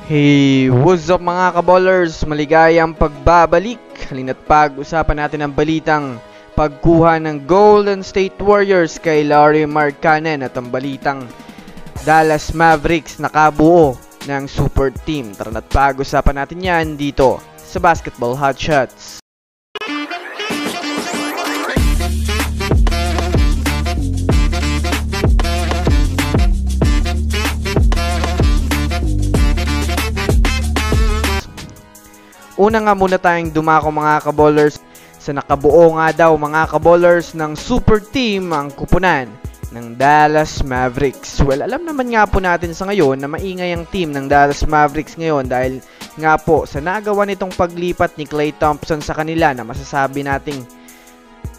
Hey, what's up mga kaballers? Maligayang pagbabalik. Halina't pag-usapan natin ang balitang pagkuha ng Golden State Warriors kay Lauri Markkanen at ang balitang Dallas Mavericks nakabuo ng super team. Tara't pag-usapan natin yan dito sa Basketball Hotshots. Una nga muna tayong dumako mga kaballers sa nakabuo nga daw mga kaballers ng super team ang kupunan ng Dallas Mavericks. Well, alam naman nga po natin sa ngayon na maingay ang team ng Dallas Mavericks ngayon dahil nga po sa nagawa nitong paglipat ni Klay Thompson sa kanila na masasabi nating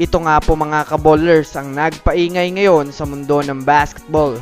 ito nga po mga kaballers ang nagpaingay ngayon sa mundo ng basketball.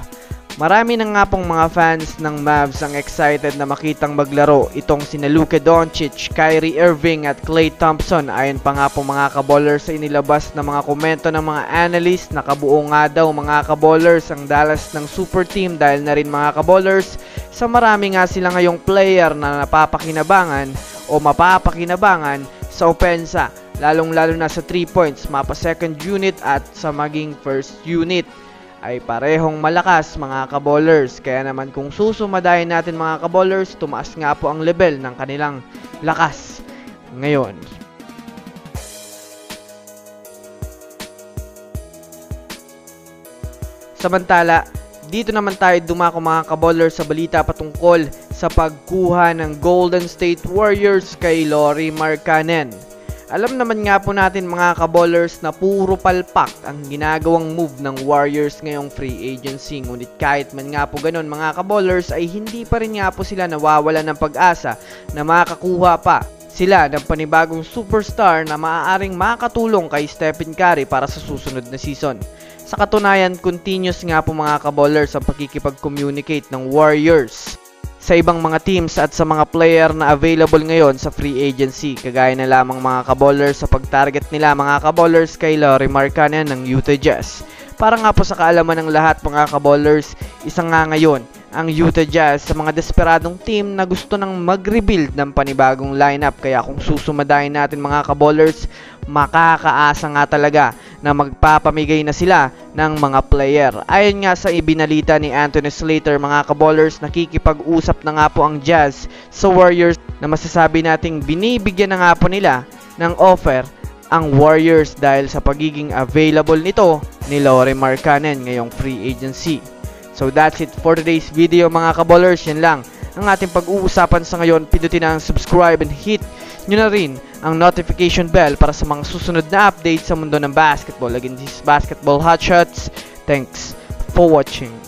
Marami na nga pong mga fans ng Mavs ang excited na makitang maglaro itong sina Luka Doncic, Kyrie Irving at Klay Thompson. Ayon pa nga po mga kaballers sa inilabas na mga komento ng mga analyst, nakabuo nga daw mga kaballers ang Dallas ng super team dahil na rin mga kaballers sa marami nga sila ngayong player na napapakinabangan o mapapakinabangan sa opensa, lalong-lalo na sa 3 points, mapa second unit at sa maging first unit ay parehong malakas mga kaballers. Kaya naman kung susumadayin natin mga kaballers, tumaas nga po ang level ng kanilang lakas ngayon. Samantala, dito naman tayo dumako mga kaballers sa balita patungkol sa pagkuha ng Golden State Warriors kay Lauri Markkanen. Alam naman nga po natin mga kaballers na puro palpak ang ginagawang move ng Warriors ngayong free agency. Ngunit kahit man nga po ganun mga kaballers ay hindi pa rin nga po sila nawawala ng pag-asa na makakuha pa sila ng panibagong superstar na maaaring makatulong kay Stephen Curry para sa susunod na season. Sa katunayan, continuous nga po mga kaballers ang pagkikipag-communicate ng Warriors sa ibang mga teams at sa mga player na available ngayon sa free agency. Kagaya na lamang mga kaballers sa pag-target nila mga kaballers kay Lauri Markkanen ng Utah Jazz. Para nga po sa kaalaman ng lahat mga kaballers, isa nga ngayon ang Utah Jazz sa mga desperadong team na gusto nang mag-rebuild ng panibagong lineup. Kaya kung susumadayin natin mga kaballers, makakaasa nga talaga na magpapamigay na sila ng mga player. Ayon nga sa ibinalita ni Anthony Slater mga kaballers, nakikipag-usap na nga po ang Jazz sa Warriors na masasabi nating binibigyan na nga po nila ng offer ang Warriors dahil sa pagiging available nito ni Lauri Markkanen ngayong free agency. So that's it for today's video mga kaballers. Yan lang ang ating pag-uusapan sa ngayon. Pindutin ang subscribe and hit nyo na rin ang notification bell para sa mga susunod na updates sa mundo ng basketball. Again, this is Basketball Hotshots. Thanks for watching.